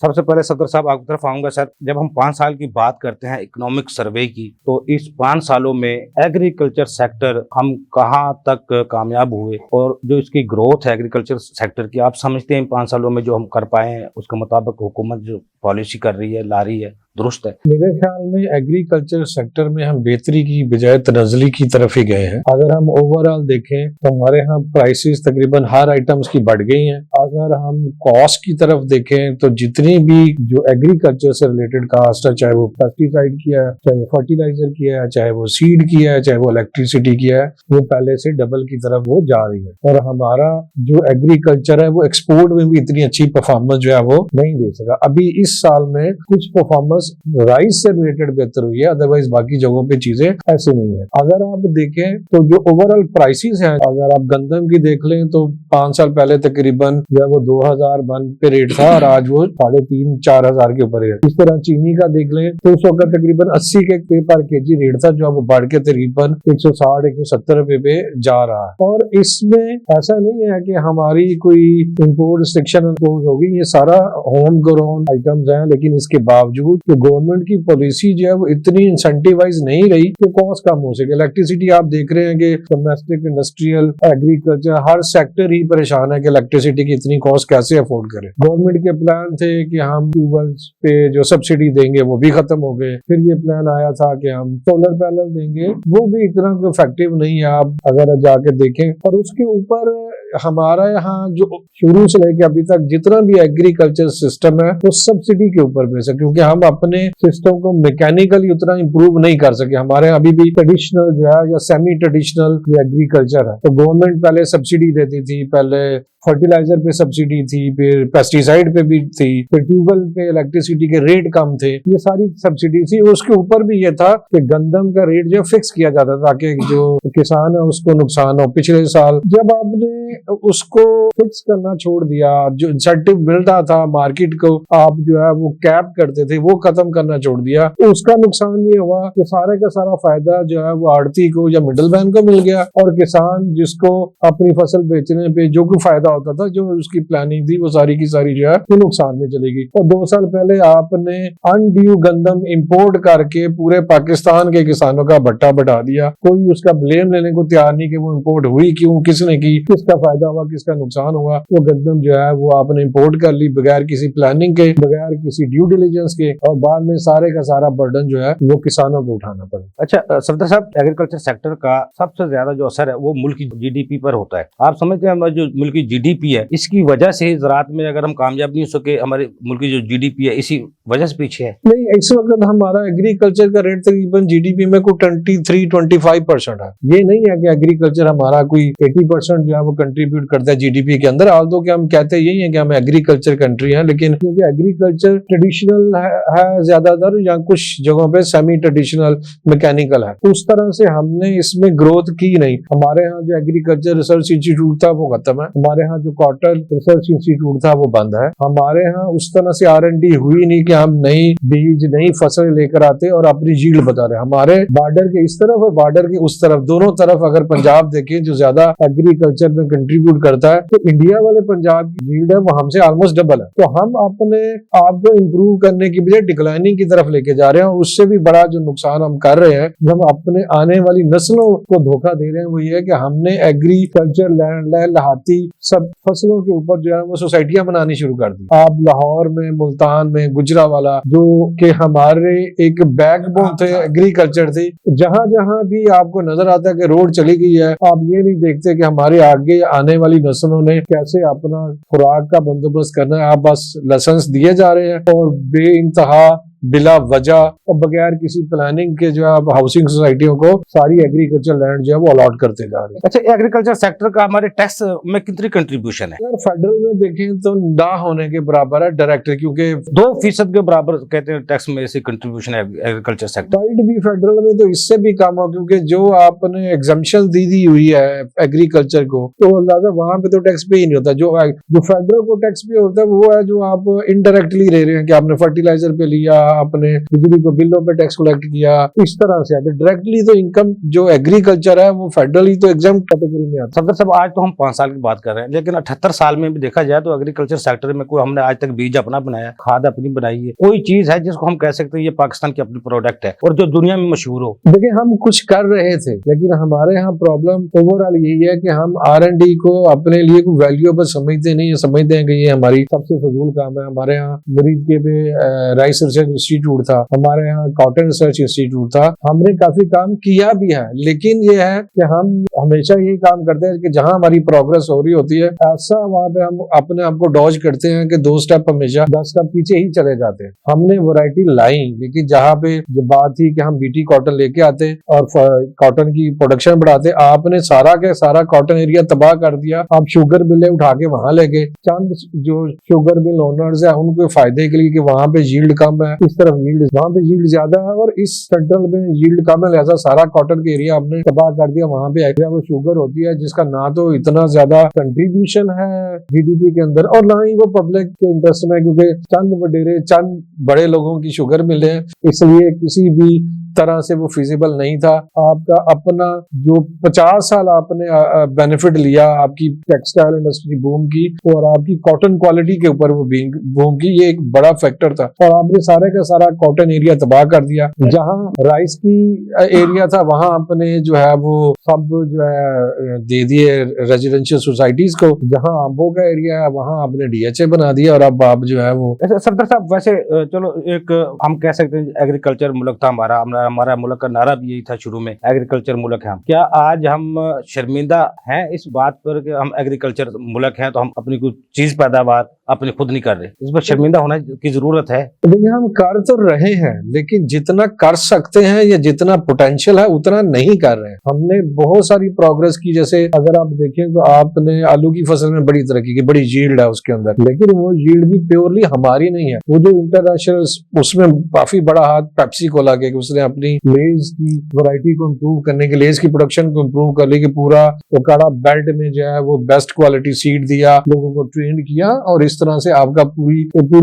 सबसे पहले सदर साहब आपकी तरफ आऊंगा सर। जब हम 5 साल की बात करते हैं इकोनॉमिक सर्वे की, तो इस 5 सालों में एग्रीकल्चर सेक्टर हम कहां तक कामयाब हुए और जो इसकी ग्रोथ है एग्रीकल्चर सेक्टर की, आप समझते हैं 5 सालों में जो हम कर पाए हैं उसके मुताबिक हुकूमत जो पॉलिसी कर रही है, ला रही है, दुरुस्त है? मेरे ख्याल में एग्रीकल्चर सेक्टर में हम बेहतरी की बजाय तनज़ली की तरफ ही गए हैं। अगर हम ओवरऑल देखें तो हमारे यहाँ प्राइसेस तकरीबन हर आइटम्स की बढ़ गई हैं। अगर हम कॉस्ट की तरफ देखें तो जितनी भी जो एग्रीकल्चर से रिलेटेड कॉस्ट है, चाहे वो पेस्टिसाइड की है, चाहे वो फर्टिलाइजर की है, चाहे वो सीड की है, चाहे वो इलेक्ट्रिसिटी की है, वो पहले से डबल की तरफ वो जा रही है। और हमारा जो एग्रीकल्चर है वो एक्सपोर्ट में भी इतनी अच्छी परफॉर्मेंस जो है वो नहीं दे सका। अभी इस साल में कुछ परफॉर्मेंस राइस से रिलेटेड बेहतर हुई है, अदरवाइज बाकी जगहों पे चीजें ऐसे नहीं है। अगर आप देखें तो जो ओवरऑल प्राइसेस हैं, अगर आप गंदम की देख लें तो 5 साल पहले तकरीबन जो है वो 2001 पे रेट था और आज वो 3,500-4 हजार के ऊपर है। इस तरह चीनी का देख लें तो उस वक्त तकरीबन 80 के पर केजी रेट था, जो अब बढ़ के तकरीबन 160-170 रुपए पे जा रहा है। और इसमें ऐसा नहीं है कि हमारी कोई इम्पोर्ट रिस्ट्रिक्शन इम्पोज होगी, ये सारा होम ग्रोन आइटम्स हैं, लेकिन इसके बावजूद गवर्नमेंट की पॉलिसी जो है वो इतनी इंसेंटिवाइज नहीं रही कि कॉस्ट कम हो सके। इलेक्ट्रिसिटी आप देख रहे हैं कि डोमेस्टिक, इंडस्ट्रियल, एग्रीकल्चर हर सेक्टर ही परेशान है कि इलेक्ट्रिसिटी की इतनी कॉस्ट कैसे अफोर्ड करें। गवर्नमेंट के प्लान थे कि हम ट्यूबवेल्स पे जो सब्सिडी देंगे वो भी खत्म हो गए। फिर ये प्लान आया था कि हम सोलर पैनल देंगे, वो भी इतना इफेक्टिव नहीं है आप अगर जाके देखें। और उसके ऊपर हमारा यहाँ जो शुरू से लेके अभी तक जितना भी एग्रीकल्चर सिस्टम है वो सब्सिडी के ऊपर बेस है, क्योंकि हम अपने सिस्टम को मैकेनिकली उतना इंप्रूव नहीं कर सके। हमारे अभी भी ट्रेडिशनल जो है या सेमी ट्रेडिशनल एग्रीकल्चर है, तो गवर्नमेंट पहले सब्सिडी देती थी, पहले फर्टिलाइजर पे सब्सिडी थी, फिर पेस्टिसाइड पे भी थी, फिर ट्यूबवेल पे इलेक्ट्रिसिटी के रेट कम थे, ये सारी सब्सिडी थी। उसके ऊपर भी ये था कि गंदम का रेट जो फिक्स किया जाता था ताकि जो किसान है उसको नुकसान हो। पिछले साल जब आपने उसको फिक्स करना छोड़ दिया, जो इंसेंटिव मिलता था मार्केट को आप जो है वो कैप करते थे, वो खत्म करना छोड़ दिया, तो उसका नुकसान ये हुआ कि सारे का सारा फायदा जो है वो आड़ती को या मिडिल मैन को मिल गया, और किसान जिसको अपनी फसल बेचने पे जो कोई फायदा होता था, जो उसकी प्लानिंग थी, वो सारी की सारी जो है वो नुकसान में चलेगी। और 2 साल पहले आपने अनड्यू गंदम इंपोर्ट करके पूरे पाकिस्तान के किसानों का भट्टा बढ़ा दिया। कोई उसका ब्लेम लेने को तैयार नहीं कि वो इंपोर्ट हुई क्यों, किसने की, किसका फायदा हुआ, किसका नुकसान हुआ। वो गंदम जो है वो आपने इंपोर्ट कर ली बगैर किसी प्लानिंग के, बगैर किसी ड्यू डिलीजेंस के, और बाद में सारे का सारा बर्डन जो है वो किसानों को उठाना पड़ा। अच्छा सफदर साहब, एग्रीकल्चर सेक्टर का सबसे ज्यादा जो असर है वो मुल्क की जीडीपी पर होता है। आप समझते हैं जो मुल्क की जीडीपी है, इसकी वजह से ज़राअत में अगर हम कामयाब नहीं हो सके, हमारे मुल्क की जो जीडीपी है इसी वजह से पीछे है? नहीं, इस वक्त हमारा एग्रीकल्चर का रेट तकरीबन जीडीपी में कोई 23-25% है। ये नहीं है कि एग्रीकल्चर हमारा कोई 80% जो है वो कंट्रीब्यूट करता है जीडीपी के अंदर। आल्दो कि हम कहते यही है कि हम एग्रीकल्चर कंट्री है, लेकिन क्योंकि एग्रीकल्चर ट्रेडिशनल है ज्यादातर, या कुछ जगहों पे सेमी ट्रेडिशनल मैकेनिकल है, उस तरह से हमने इसमें ग्रोथ की नहीं। हमारे यहाँ जो एग्रीकल्चर रिसर्च इंस्टीट्यूट था वो खत्म है, हमारे यहाँ जो कॉटन रिसर्च इंस्टीट्यूट था वो बंद है। हमारे यहाँ उस तरह से R&D हुई नहीं कि हम नई बीज, नई फसल लेकर आते और अपनी यील्ड बता रहे। हमारे बॉर्डर के इस तरफ और बॉर्डर के उस तरफ, दोनों तरफ अगर पंजाब देखें जो ज्यादा एग्रीकल्चर में कंट्रीब्यूट करता है, तो इंडिया वाले पंजाब की यील्ड है वो हमसे ऑलमोस्ट डबल है। तो हम अपने आप को इम्प्रूव करने की बजाय डिक्लाइनिंग की तरफ लेके जा रहे हैं, और उससे भी बड़ा जो नुकसान हम कर रहे हैं, जो हम अपने आने वाली नस्लों को धोखा दे रहे हैं, वो ये है कि हमने एग्रीकल्चर लैंड, लहाती सब फसलों के ऊपर जो है वो सोसाइटियां बनानी शुरू कर दी। आप लाहौर में, मुल्तान में, गुजरावाला जो कि हमारे एक बैकबोन थे, एग्रीकल्चर थी, जहां जहां भी आपको नजर आता है कि रोड चली गई है, आप ये नहीं देखते कि हमारे आगे आने वाली नस्लों ने कैसे अपना खुराक का बंदोबस्त करना है। आप बस लाइसेंस दिए जा रहे हैं और बेइंतहा बिला वजह और बगैर किसी प्लानिंग के जो है हाउसिंग सोसाइटियों को सारी एग्रीकल्चर लैंड जो है वो अलॉट करते जा रहे हैं। अच्छा, एग्रीकल्चर सेक्टर का हमारे टैक्स में कितनी कंट्रीब्यूशन है? अगर फेडरल में देखें तो ना होने के बराबर है डायरेक्ट, क्योंकि 2% के बराबर कहते हैं टैक्स में से कंट्रीब्यूशन है एग्रीकल्चर सेक्टर। राइट भी फेडरल में तो इससे भी कम हो, क्योंकि जो आपने एग्जम्पशन दी हुई है एग्रीकल्चर को, तो अंदाजा वहां पे तो टैक्स पे ही नहीं होता। जो फेडरल को टैक्स पे होता है वो है जो आप इनडायरेक्टली ले रहे हैं कि आपने फर्टिलाइजर पे लिया, अपने बिजली को बिलों पे टैक्स कलेक्ट किया, इस तरह से आते। डायरेक्टली तो इनकम जो एग्रीकल्चर है वो फेडरली तो एग्जाम्प्ट कैटेगरी में आता है। सफदर साहब, आज तो हम 5 साल की बात कर रहे हैं, लेकिन 78 साल में भी देखा जाए तो एग्रीकल्चर सेक्टर में कोई हमने आज तक बीज अपना बनाया, खाद अपनी बनाई है, कोई चीज है जिसको हम कह सकते हैं ये पाकिस्तान की अपनी प्रोडक्ट है और जो दुनिया में मशहूर हो? देखिए, हम कुछ कर रहे थे, लेकिन हमारे यहाँ प्रॉब्लम ओवरऑल यही है कि हम R&D को अपने लिए कोई वैल्यूएबल समझते नहीं है, समझते हैं कि ये हमारी सबसे फजूल काम है। हमारे यहाँ मुरीद के पे राइस रिसर्च इंस्टीट्यूट था, हमारे यहाँ कॉटन रिसर्च इंस्टीट्यूट था, हमने काफी काम किया भी है, लेकिन ये है कि हम हमेशा यही काम करते हैं कि जहां हमारी प्रोग्रेस हो रही होती है ऐसा वहां पे हम अपने आप को डॉज करते हैं कि 2 स्टेप हमेशा 10 स्टेप पीछे ही चले जाते हैं। हमने वैरायटी लाई, लेकिन जहां पे जो बात थी कि हम BT कॉटन लेके आते और कॉटन की प्रोडक्शन बढ़ाते, आपने सारा के सारा कॉटन एरिया तबाह कर दिया। आप शुगर मिलें उठा के वहां ले गए, चंद जो शुगर मिल ओनर्स है उनको फायदे के लिए कि वहां पे यील्ड कम है, इस तरफ यील्ड, वहां पे यील्ड ज्यादा है और इस सेंट्रल में यील्ड कम है, लिहाजा सारा कॉटन के एरिया हमने तबाह कर दिया। वहां पे एरिया वो शुगर होती है जिसका ना तो इतना ज्यादा कंट्रीब्यूशन है GDP के अंदर और ना ही वो पब्लिक के इंटरेस्ट में, क्योंकि चंद वडेरे चंद बड़े लोगों की शुगर मिले हैं, इसलिए किसी भी तरह से वो फिजिबल नहीं था। आपका अपना जो 50 साल आपने बेनिफिट लिया आपकी टेक्सटाइल इंडस्ट्री बूम की और आपकी कॉटन क्वालिटी के ऊपर वो बूम की, ये एक बड़ा फैक्टर था और आपने सारे का सारा कॉटन एरिया तबाह कर दिया। जहां राइस की एरिया था वहां आपने जो है वो सब जो है दे दिए रेजिडेंशियल सोसाइटीज को, जहां आंबों का एरिया है वहां आपने DHA बना दिया और अब आप जो है वो। सफदर साहब, वैसे चलो एक हम कह सकते हैं एग्रीकल्चर मुल्क था हमारा मुल्क का नारा भी यही था शुरू में, एग्रीकल्चर मुल्क है हम। क्या आज हम शर्मिंदा हैं इस बात पर कि हम एग्रीकल्चर मुल्क हैं तो हम अपनी कुछ चीज पैदावार अपनी खुद नहीं कर रहे? इस पर शर्मिंदा होने की जरूरत है? देखिए, हम कर तो रहे हैं, लेकिन जितना कर सकते हैं या जितना पोटेंशियल है उतना नहीं कर रहे हैं। हमने बहुत सारी प्रोग्रेस की, जैसे अगर आप देखें तो आपने आलू की फसल में बड़ी तरक्की की, बड़ी यील्ड है उसके अंदर, लेकिन वो यील्ड भी प्योरली हमारी नहीं है। वो जो इंटरनेशनल उसमें काफी बड़ा हाथ पेप्सी को लगे कि उसने अपनी लेज की वैरायटी को इम्प्रूव करने के, लेज की प्रोडक्शन को इम्प्रूव करने के पूरा ओकाड़ा बेल्ट में जो है वो बेस्ट क्वालिटी सीड दिया, लोगों को ट्रेन किया और इस तरह से आपका पूरी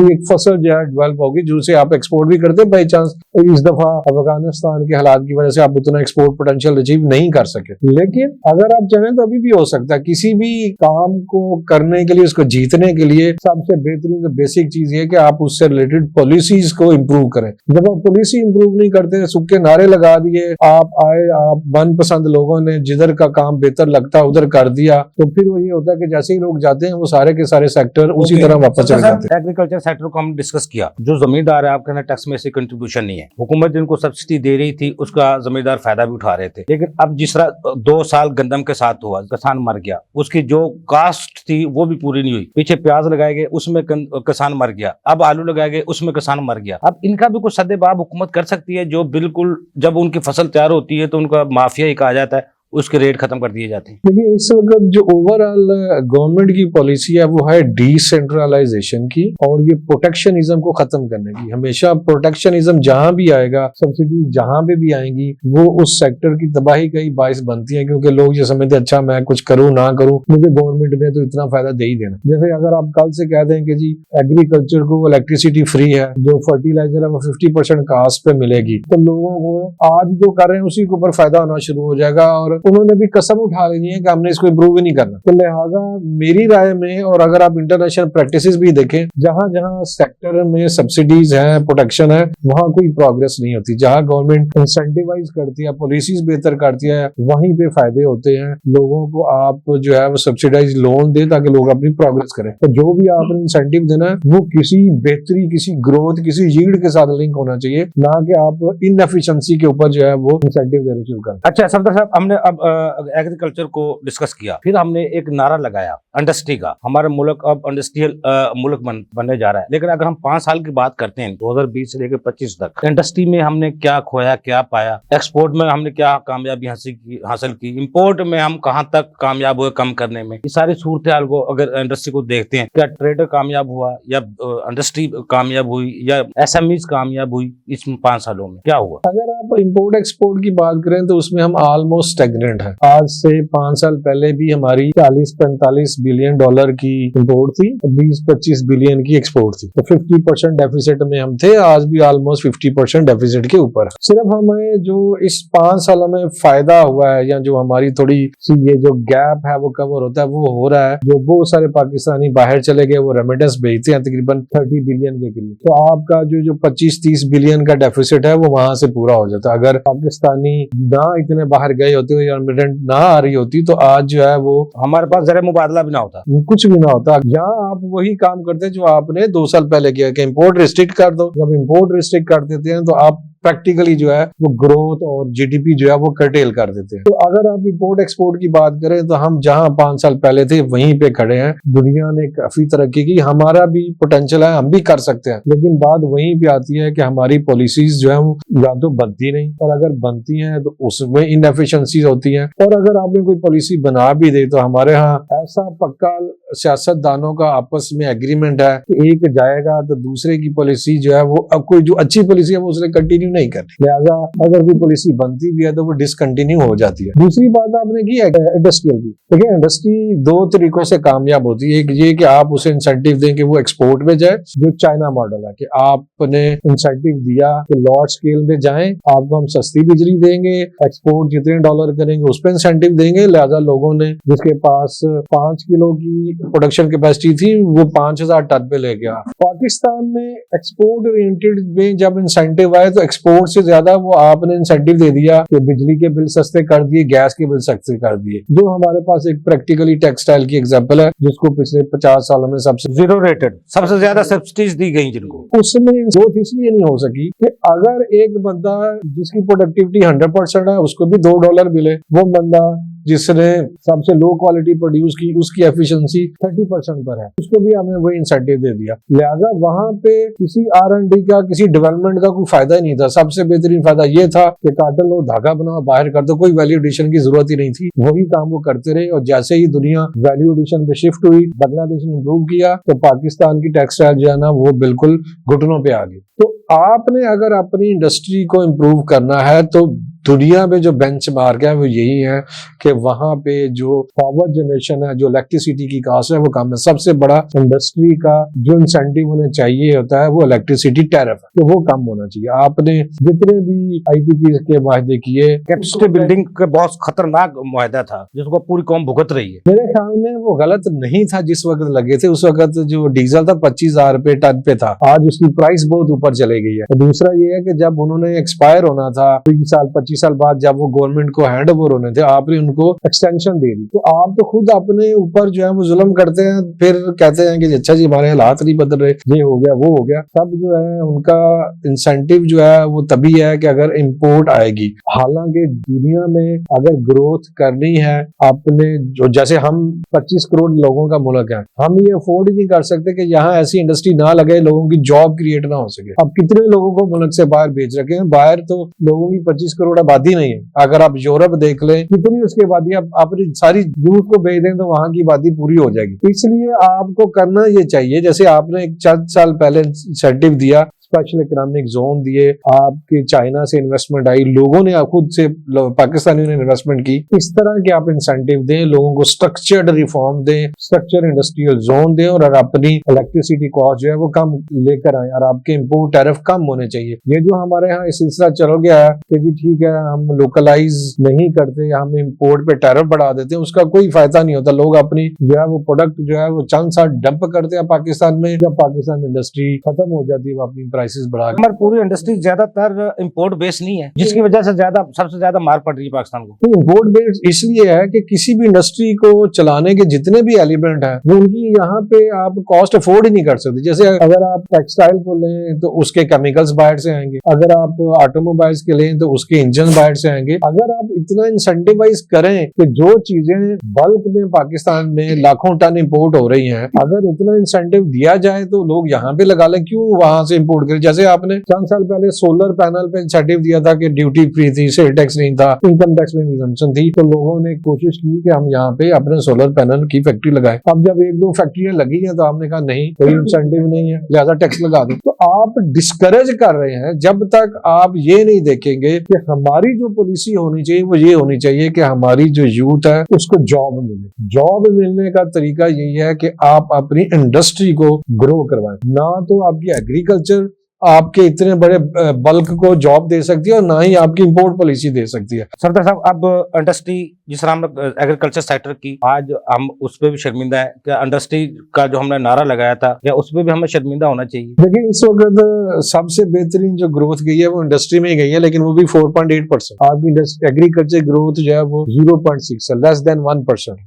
एक फसल जो है डेवलप होगी जिसे आप एक्सपोर्ट भी करते हैं। बाई चांस इस दफा अफगानिस्तान के हालात की वजह से आप उतना एक्सपोर्ट पोटेंशियल अचीव नहीं कर सके, लेकिन अगर आप चाहें तो अभी भी हो सकता है। किसी भी काम को करने के लिए, उसको जीतने के लिए सबसे बेहतरीन तो बेसिक चीज ये कि आप उससे रिलेटेड पॉलिसीज को इम्प्रूव करें। जब आप पॉलिसी इम्प्रूव नहीं करते, सूखे नारे लगा दिए, आप आए, आप मनपसंद लोगों ने जिधर का काम बेहतर लगता उधर कर दिया, तो फिर वो ये होता है कि जैसे ही लोग जाते हैं वो सारे के सारे सेक्टर उसी तरह वापस चले जाते हैं। एग्रीकल्चर सेक्टर को हम डिस्कस किया, जो जमींदार है आपके टैक्स में से कंट्रीब्यूशन नहीं है, हुकूमत जिनको सब्सिडी दे रही थी उसका जमींदार फायदा भी उठा रहे थे, लेकिन अब जिस तरह 2 साल गंदम के साथ हुआ, किसान मर गया, उसकी जो कास्ट थी वो भी पूरी नहीं हुई। पीछे प्याज लगाए गए उसमें किसान मर गया, अब आलू लगाए गए उसमें किसान मर गया। अब इनका भी कुछ सद्देबाब हुकूमत कर सकती है, जो बिल्कुल जब उनकी फसल तैयार होती है तो उनका माफिया ही कहा जाता है, उसके रेट खत्म कर दिए जाते हैं। देखिए, इस वक्त जो ओवरऑल गवर्नमेंट की पॉलिसी है वो है डिसेंट्रलाइजेशन की और ये प्रोटेक्शनिज्म को खत्म करने की। हमेशा प्रोटेक्शनिज्म जहां भी आएगा, सब्सिडी जहां पे भी आएंगी, वो उस सेक्टर की तबाही का ही बायस बनती है, क्योंकि लोग ये समझते हैं अच्छा मैं कुछ करूं ना करूं, मुझे गवर्नमेंट में तो इतना फायदा दे ही देना। जैसे अगर आप कल से कह दें कि जी एग्रीकल्चर को इलेक्ट्रिसिटी फ्री है, जो फर्टिलाइजर है वो 50% कास्ट पे मिलेगी, तो लोगों को आज जो कर रहे हैं उसी के ऊपर फायदा होना शुरू हो जाएगा और उन्होंने भी कसम उठा लेनी है कि हमने इसको इम्प्रूव ही नहीं करना। तो लिहाजा मेरी राय में, और अगर आप इंटरनेशनल प्रैक्टिसेस भी देखें, जहां जहां सेक्टर में सब्सिडीज हैं, प्रोटेक्शन है, वहां कोई प्रोग्रेस नहीं होती। जहां गवर्नमेंट इंसेंटिवाइज करती है, पॉलिसीज बेहतर करती है, वहीं पे फायदे होते हैं। लोगों को आप जो है वो सब्सिडाइज लोन दे ताकि लोग अपनी प्रोग्रेस करें। तो जो भी आपने इंसेंटिव देना है वो किसी बेहतरी, किसी ग्रोथ, किसी यील्ड के साथ लिंक होना चाहिए, ना कि आप इनएफिशिएंसी के ऊपर जो है वो इंसेंटिव देने शुरू करें। अच्छा सफदर साहब, हमने अब एग्रीकल्चर को डिस्कस किया, फिर हमने एक नारा लगाया इंडस्ट्री का। हमारा मुल्क अब इंडस्ट्रियल मुल्क बनने जा रहा है, लेकिन अगर हम 5 साल की बात करते हैं 2020 से लेकर 25 तक, इंडस्ट्री में हमने क्या खोया क्या पाया, एक्सपोर्ट में हमने क्या कामयाबी हासिल की, इंपोर्ट में हम कहां तक कामयाब हुए कम करने में, इस सारी सूरत हाल को अगर इंडस्ट्री को देखते हैं, क्या ट्रेडर कामयाब हुआ या इंडस्ट्री कामयाब हुई या SMEs कामयाब हुई इस 5 सालों में, क्या हुआ? अगर आप इंपोर्ट एक्सपोर्ट की बात करें तो उसमें हम ऑलमोस्ट स्टैग्नेंट है। आज से 5 साल पहले भी हमारी 40-45 बिलियन डॉलर की इंपोर्ट थी, 20-25 बिलियन की एक्सपोर्ट थी। तो 50% डेफिसिट में हम थे, आज भी ऑलमोस्ट 50% डेफिसिट के ऊपर। सिर्फ हमें जो इस 5 सालों में फायदा हुआ है, या जो हमारी थोड़ी सी ये जो गैप है वो कवर होता है, वो हो रहा है। जो बहुत सारे पाकिस्तानी बाहर चले गए, वो रेमिटेंस भेजते हैं तकरीबन 30 बिलियन के करीब। तो आपका जो 25-30 बिलियन का डेफिसिट है वो वहां से पूरा हो जाता है। अगर पाकिस्तानी ना इतने बाहर गए होते या रेमिटेंस ना आ रही होती तो आज जो है वो हमारे पास जरा मुबादला भी ना होता, कुछ भी ना होता। यहाँ आप वही काम करते जो आपने 2 साल पहले किया कि इंपोर्ट रिस्ट्रिक्ट कर दो। जब इंपोर्ट रिस्ट्रिक्ट कर देते हैं तो आप प्रैक्टिकली जो है वो ग्रोथ और जीडीपी जो है वो कर्टेल कर देते हैं। तो अगर आप इंपोर्ट एक्सपोर्ट की बात करें तो हम जहां 5 साल पहले थे वहीं पे खड़े हैं। दुनिया ने काफी तरक्की की, हमारा भी पोटेंशियल है, हम भी कर सकते हैं। लेकिन बात वहीं पे आती है कि हमारी पॉलिसीज जो है वो या तो बनती नहीं, और अगर बनती हैं तो उसमें इनएफिशिएंसीज होती हैं। और अगर आपने कोई पॉलिसी बना भी दे तो हमारे यहाँ ऐसा पक्का सियासतदानों का आपस में एग्रीमेंट है कि एक जाएगा तो दूसरे की पॉलिसी जो है वो, अब कोई जो अच्छी पॉलिसी है वो उसने कंटिन्यू नहीं करनी, लिहाजा अगर कोई पॉलिसी बनती भी है तो वो डिसकंटिन्यू हो जाती है। दूसरी बात आपने की है इंडस्ट्रियल की। देखिए इंडस्ट्री 2 तरीकों से कामयाब होती है। एक ये कि आप उसे इंसेंटिव दें कि वो एक्सपोर्ट में जाए, जो चाइना मॉडल है कि आपने इंसेंटिव दिया कि लार्ज स्केल में जाएं, आपको हम सस्ती बिजली देंगे, एक्सपोर्ट जितने डॉलर करेंगे उस पर इंसेंटिव देंगे। लिहाजा लोगों ने जिसके पास 5 किलो की प्रोडक्शन कैपेसिटी थी वो 5000 टन पे ले गया। पाकिस्तान में एक्सपोर्ट ओरिएंटेड में जब इंसेंटिव आए तो एक्सपोर्ट से ज्यादा वो आपने इंसेंटिव दे दिया कि बिजली के बिल सस्ते कर दिए, गैस के बिल सस्ते कर दिए। जो हमारे पास एक प्रैक्टिकली टेक्सटाइल की एग्जांपल है जिसको पिछले 50 सालों में सबसे जीरो रेटेड सबसे ज्यादा सब्सिडीज दी गई जिनको, उसमें ग्रोथ इसलिए नहीं हो सकी कि अगर एक बंदा जिसकी प्रोडक्टिविटी 100% है उसको भी $2 मिले, वो बंदा जिसने सबसे लो क्वालिटी प्रोड्यूस की उसकी एफिशिएंसी 30% पर है, उसको भी हमने वही इंसेंटिव दे दिया। लिहाजा वहां पे किसी R&D का, किसी डेवलपमेंट का कोई फायदा ही नहीं था। सबसे बेहतरीन फायदा ये था कि काटन लो, धागा बनाओ, बाहर कर दो, कोई वैल्यू एडिशन की जरूरत ही नहीं थी। वही काम वो करते रहे और जैसे ही दुनिया वैल्यू एडिशन पे शिफ्ट हुई, बांग्लादेश ने इंप्रूव किया तो पाकिस्तान की टेक्सटाइल जो है ना वो बिल्कुल घुटनों पे आ गई। तो आपने अगर अपनी इंडस्ट्री को इम्प्रूव करना है तो दुनिया में जो बेंचमार्क है वो यही है कि वहां पे जो पावर जनरेशन है, जो इलेक्ट्रिसिटी की कास्ट है वो कम है। सबसे बड़ा इंडस्ट्री का जो इंसेंटिव होने चाहिए होता है वो इलेक्ट्रिसिटी टैरिफ है, तो वो कम होना चाहिए। आपने जितने भी IPP के वायदे किए, कैपेसिटी बिल्डिंग के बहुत खतरनाक मुआहदा था जिसको पूरी कौम भुगत रही है। मेरे ख्याल में वो गलत नहीं था जिस वक्त लगे थे। उस वक्त जो डीजल था 25,000 रुपए टन पे था, आज उसकी प्राइस बहुत ऊपर चले गई है। और दूसरा ये है कि जब उन्होंने एक्सपायर होना था 20 साल बाद, जब वो गवर्नमेंट को हैंड ओवर होने थे, आपने उनको एक्सटेंशन दे दी। तो आप तो खुद अपने ऊपर जो है वो जुल्म करते हैं, फिर कहते हैं कि अच्छा जी हमारे हालात नहीं बदल रहे, ये हो गया वो हो गया। तब जो है उनका इंसेंटिव जो है वो तभी है कि अगर इंपोर्ट आएगी। हालांकि दुनिया में अगर ग्रोथ करनी है, आपने जो जैसे हम 25 करोड़ लोगों का मुल्क है, हम ये अफोर्ड नहीं कर सकते कि यहाँ ऐसी इंडस्ट्री ना लगे, लोगों की जॉब क्रिएट ना हो सके। अब कितने लोगों को मुल्क से बाहर भेज रखे हैं, बाहर तो लोगों की 25 करोड़ आबादी नहीं है। अगर आप यूरोप देख लें कितनी उसकी आबादी, आप अपनी सारी यूथ को भेज दें तो वहां की आबादी पूरी हो जाएगी। इसलिए आपको करना ये चाहिए, जैसे आपने 4 साल पहले इंसेंटिव दिया, स्पेशल इकोनॉमिक जोन दिए, आपके चाइना से इन्वेस्टमेंट आई, लोगों ने खुद से पाकिस्तानियों ने इन्वेस्टमेंट की। इस तरह के आप इंसेंटिव दें, लोगों को स्ट्रक्चर्ड रिफॉर्म दें, स्ट्रक्चर इंडस्ट्रियल जोन दें और अपनी इलेक्ट्रिसिटी कॉस्ट जो है वो कम लेकर आए और आपके इंपोर्ट टैरिफ कम होने चाहिए। ये जो हमारे यहाँ इस सिलसिला चल गया है कि जी ठीक है हम लोकलाइज नहीं करते, हम इंपोर्ट पे टैरिफ बढ़ा देते हैं, उसका कोई फायदा नहीं होता। लोग अपनी जो है वो प्रोडक्ट जो है वो चंद साल डंप करते हैं पाकिस्तान में, जब पाकिस्तान में इंडस्ट्री खत्म हो जाती है वो अपनी प्राइसेस बढ़ा। हमारी पूरी इंडस्ट्री ज्यादातर इंपोर्ट बेस नहीं है, जिसकी वजह से सबसे ज्यादा मार पड़ रही है पाकिस्तान को। इंपोर्ट बेस इसलिए है कि किसी भी इंडस्ट्री को चलाने के जितने भी एलिमेंट हैं वो उनकी यहाँ पे आप कॉस्ट अफोर्ड ही नहीं कर सकते। जैसे अगर आप टेक्सटाइल को लें तो उसके केमिकल्स बाहर से आएंगे, अगर आप ऑटोमोबाइल्स के लें तो उसके इंजन बाहर से आएंगे। अगर आप इतना इंसेंटिवाइज करें कि जो चीजें बल्क में पाकिस्तान में लाखों टन इंपोर्ट हो रही हैं, अगर इतना इंसेंटिव दिया जाए तो लोग यहाँ पे लगा लें, क्यों वहां से इंपोर्ट करी। जैसे आपने चंद साल पहले सोलर पैनल पे इंसेंटिव दिया था कि ड्यूटी फ्री थी, सेल टैक्स नहीं था, इनकम टैक्स में एग्जम्पशन थी, तो लोगों ने कोशिश की कि हम यहाँ पे अपने सोलर पैनल की फैक्ट्री लगाएं। अब जब एक दो फैक्ट्रियां लगी हैं तो आपने कहा नहीं, कोई इंसेंटिव नहीं है, लिहाजा टैक्स लगा दो। तो आप डिस्करेज कर रहे हैं जब तक आप ये नहीं देखेंगे कि हमारी जो पॉलिसी होनी चाहिए वो ये होनी चाहिए कि हमारी जो यूथ है उसको जॉब मिले। जॉब मिलने का तरीका यही है कि आप अपनी इंडस्ट्री को ग्रो करवाएं, ना तो आपकी एग्रीकल्चर आपके इतने बड़े बल्क को जॉब दे सकती है और ना ही आपकी इंपोर्ट पॉलिसी दे सकती है। सरदार साहब, अब इंडस्ट्री जिस तरह हम एग्रीकल्चर सेक्टर की आज हम उस पर भी शर्मिंदा है क्या? इंडस्ट्री का जो हमने नारा लगाया था क्या उस पर भी हमें शर्मिंदा होना चाहिए? देखिए, इस वक्त सबसे बेहतरीन जो ग्रोथ गई है वो इंडस्ट्री में ही गई है, लेकिन वो भी 4.8%। आपकी एग्रीकल्चर ग्रोथ जो है वो 0.6 है, लेस देन 1%।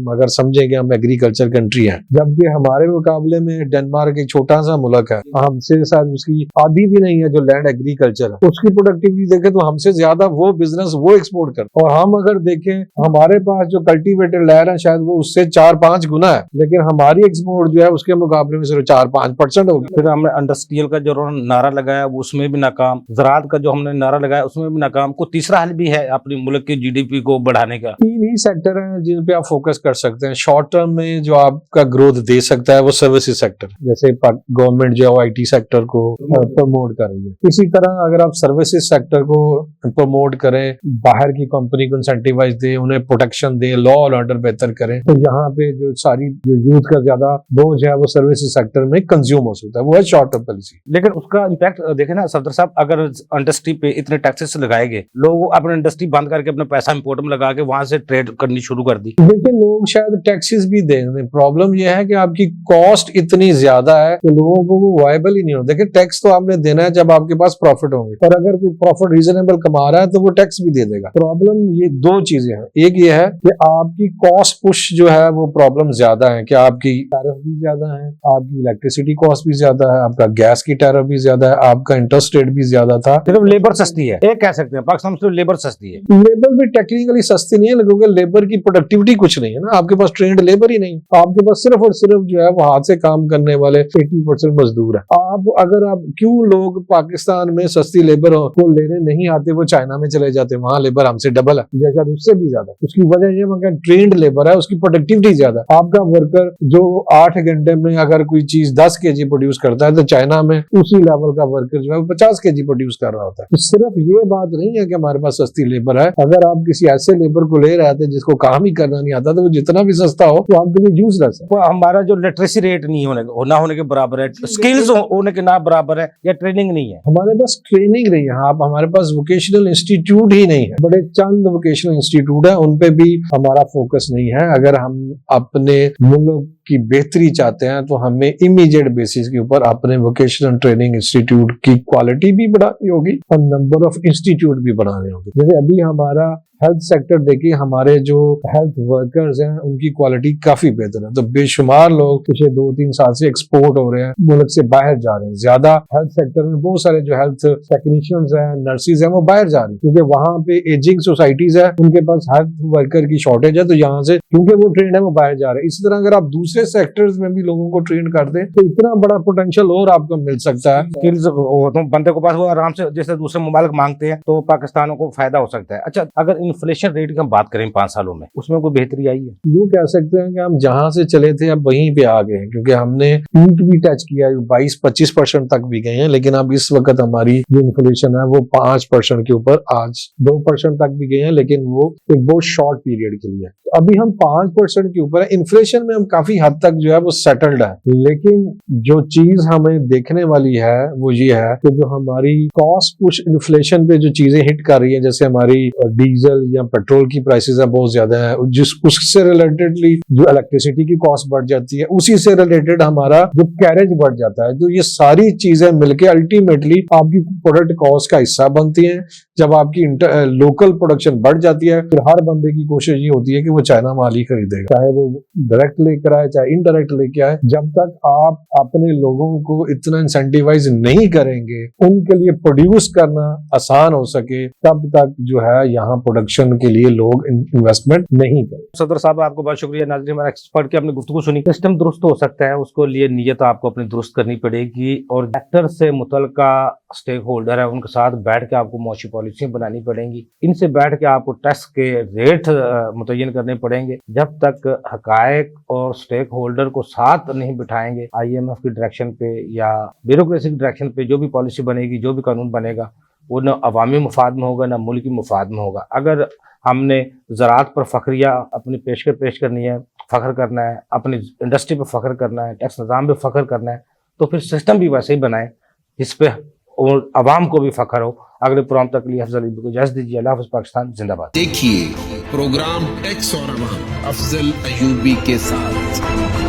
अगर समझें कि हम एग्रीकल्चर कंट्री है, जबकि हमारे मुकाबले में डेनमार्क एक छोटा सा मुल्क है, हमसे शायद उसकी आधी भी नहीं है जो लैंड एग्रीकल्चर है, उसकी प्रोडक्टिविटी देखें तो हमसे ज्यादा वो बिजनेस वो एक्सपोर्ट कर, और हम अगर देखें हमारे पास जो कल्टीवेटेड लैंड है शायद वो उससे 4-5 गुना है, लेकिन हमारी एक्सपोर्ट जो है उसके मुकाबले में सिर्फ 4-5% होगी। फिर हमने इंडस्ट्रियल का जो नारा लगाया उसमें भी नाकाम, ज़राअत का जो हमने नारा लगाया उसमें भी नाकाम। को तीसरा हल भी है अपने मुल्क की जीडीपी को बढ़ाने का? 3 ही सेक्टर है जिन पे आप फोकस कर सकते हैं शॉर्ट टर्म में, जो आपका ग्रोथ दे सकता है वो सर्विसेज सेक्टर, जैसे गवर्नमेंट जो है IT सेक्टर को प्रमोट कर रही है। इसी तरह अगर आप सर्विसेज सेक्टर को प्रमोट करें, बाहर की कंपनी को इंसेंटिवाइज दे, उन्हें प्रोटेक्शन दे, लॉ और ऑर्डर बेहतर करें, तो यहाँ पे जो यूथ का ज्यादा बोझ है वो सर्विसेज सेक्टर में कंज्यूम हो सकता है, वो है शॉर्ट टर्म पॉलिसी। लेकिन उसका इम्पैक्ट देखे ना सफदर साहब, अगर इंडस्ट्री पे इतने टैक्सेस लगाएंगे, लोग अपने इंडस्ट्री बंद करके अपना पैसा इंपोर्ट में लगा के वहां से ट्रेड करनी शुरू कर दी। देखिए, लोग शायद टैक्सेस भी दें, प्रॉब्लम यह है कि आपकी कॉस्ट इतनी ज्यादा है कि लोगों को वो वायबल ही नहीं हो। देखिए, टैक्स तो आपने देना है जब आपके पास प्रॉफिट होंगे, और अगर कोई प्रॉफिट रीजनेबल कमा रहा है तो वो टैक्स भी दे देगा। प्रॉब्लम ये 2 चीजें हैं, एक ये है कि आपकी कॉस्ट पुश जो है वो प्रॉब्लम ज्यादा है कि आपकी टैरिफ भी ज्यादा है, आपकी इलेक्ट्रिसिटी कॉस्ट भी ज्यादा है, आपका गैस की टैरिफ भी ज्यादा है, आपका इंटरेस्ट रेट भी ज्यादा था। सिर्फ लेबर सस्ती है, एक कह सकते हैं पाकिस्तान में सिर्फ लेबर सस्ती है। लेबर भी टेक्निकली सस्ती नहीं है, क्योंकि लेबर की प्रोडक्टिविटी कुछ नहीं है ना, आपके पास ट्रेंड लेबर ही नहीं, आपके पास सिर्फ और सिर्फ जो है वो हाथ से काम करने वाले 80% मजदूर है। आप क्यों लोग पाकिस्तान में सस्ती लेबर को लेने नहीं आते, वो चाइना में चले जाते, वहां लेबर हमसे डबल है या शायद उससे भी ज्यादा। उसकी वजह ये है ट्रेंड लेबर है, उसकी प्रोडक्टिविटी ज्यादा। आपका वर्कर जो 8 घंटे में अगर कोई चीज 10 kg प्रोड्यूस करता है, तो चाइना में उसी लेवल का वर्कर जो है 50 kg प्रोड्यूस कर रहा होता है। तो सिर्फ ये बात नहीं है कि हमारे पास सस्ती लेबर है, अगर आप किसी ऐसे लेबर को ले रहे थे जिसको काम ही करना नहीं आता, तो वो जितना भी सस्ता हो तो आपके लिए यूजलेस है। हमारा जो लिटरेसी रेट नहीं होने के बराबर है, स्किल्स होने के ना बराबर है, या ट्रेनिंग नहीं है। हमारे पास ट्रेनिंग नहीं है, आप हमारे पास वोकेशनल इंस्टीट्यूट ही नहीं है, बड़े चंद वोकेशनल इंस्टीट्यूट है, उन पे भी हमारा फोकस नहीं है। अगर हम अपने मुल्क की बेहतरी चाहते हैं तो हमें इमीडिएट बेसिस के ऊपर अपने वोकेशनल ट्रेनिंग इंस्टीट्यूट की क्वालिटी भी बढ़ानी होगी और नंबर ऑफ इंस्टीट्यूट भी बढ़ाने होंगे। जैसे अभी हमारा हेल्थ सेक्टर देखिए, हमारे जो हेल्थ वर्कर्स हैं उनकी क्वालिटी काफी बेहतर है, तो बेशुमार लोग पिछले 2-3 साल से एक्सपोर्ट हो रहे हैं, मुल्क से बाहर जा रहे हैं। ज्यादा हेल्थ सेक्टर में बहुत सारे जो हेल्थ टेक्नीशियंस हैं, नर्सिस हैं, वो बाहर जा रही है, क्योंकि वहां पे एजिंग सोसाइटीज है, उनके पास हेल्थ वर्कर की शॉर्टेज है, तो यहाँ से क्योंकि वो ट्रेंड है वो बाहर जा रहे हैं। इसी तरह अगर आप दूसरे सेक्टर्स में भी लोगों को ट्रेन कर दें तो इतना बड़ा पोटेंशियल और आपको मिल सकता है। स्किल्स तो बंदे को पास वो आराम से जैसे दूसरे मुमालिक मांगते हैं, तो पाकिस्तानों को फायदा हो सकता है। अच्छा, अगर इन्फ्लेशन रेट की हम बात करें 5 सालों में, उसमें कोई बेहतरी आई है? यूँ कह सकते हैं कि हम जहां से चले थे अब वहीं पे आ गए हैं, क्योंकि हमने पीक भी टच किया, 22-25% तक भी गए हैं, लेकिन अब इस वक्त हमारी जो इन्फ्लेशन है वो 5% के ऊपर आज 2% तक भी गए हैं, लेकिन वो एक बहुत शॉर्ट पीरियड के लिए है। अभी हम 5% के ऊपर है, इन्फ्लेशन में हम काफी हद तक जो है वो सेटल्ड है। लेकिन जो चीज हमें देखने वाली है वो ये है कि जो हमारी कॉस्ट पुश इन्फ्लेशन पे जो चीजें हिट कर रही है, जैसे हमारी डीजल या पेट्रोल की प्राइसेस है बहुत ज्यादा है, उससे रिलेटेडली जो इलेक्ट्रिसिटी की कॉस्ट बढ़ जाती है, उसी से रिलेटेड हमारा जो कैरेज बढ़ जाता है, तो ये सारी चीजें मिलके अल्टीमेटली आपकी प्रोडक्ट कॉस्ट का हिस्सा बनती है। जब आपकी लोकल प्रोडक्शन बढ़ जाती है, फिर हर बंदे की कोशिश ये होती है कि वो चाइना माल ही खरीदेगा, चाहे वो डायरेक्ट लेकर आए चाहे इनडायरेक्ट लेके आए, जब तक आप अपने लोगों को इतना इंसेंटिवाइज नहीं करेंगे, उनके लिए प्रोड्यूस करना आसान हो सके, तब तक जो है यहाँ प्रोडक्शन के लिए लोग इन्वेस्टमेंट नहीं करें। सदर साहब आपको बहुत शुक्रिया। नाज़रीन, हमारा एक्सपर्ट की आपने गुफ्तगू सुनी। सिस्टम दुरुस्त हो सकता है, उसको लिए नीयत आपको अपनी दुरुस्त करनी पड़ेगी और सेक्टर से मुतल्लिका स्टेक होल्डर है उनके साथ बैठ के आपको मौशी पॉलिसी बनानी पड़ेंगी। इनसे बैठ के आपको टैक्स के रेट मुतय्यन करने पड़ेंगे। जब तक हकायक और स्टेक होल्डर को साथ नहीं बिठाएंगे, IMF की डायरेक्शन पे या ब्यूरोक्रेसी की डायरेक्शन पे जो भी पॉलिसी बनेगी, जो भी कानून बनेगा, वो न अवामी मुफाद में होगा, न मुल्की मुफाद में होगा। अगर हमने ज़राअत पर फ़ख्रिया अपनी पेश करनी है, फ़ख्र करना है, अपनी इंडस्ट्री पर फ़ख्र करना है, टैक्स निज़ाम पर फ़ख्र करना है, तो फिर सिस्टम भी वैसे ही बनाए जिस पे और अवाम को भी फ़ख्र हो। अगले प्रोग्राम तक के लिए अफजल को इजाज़त दीजिए। अल्लाह हाफ़िज़। पाकिस्तान जिंदाबाद। देखिए प्रोग्राम टैक्स और अवाम अफजल अयूबी के साथ।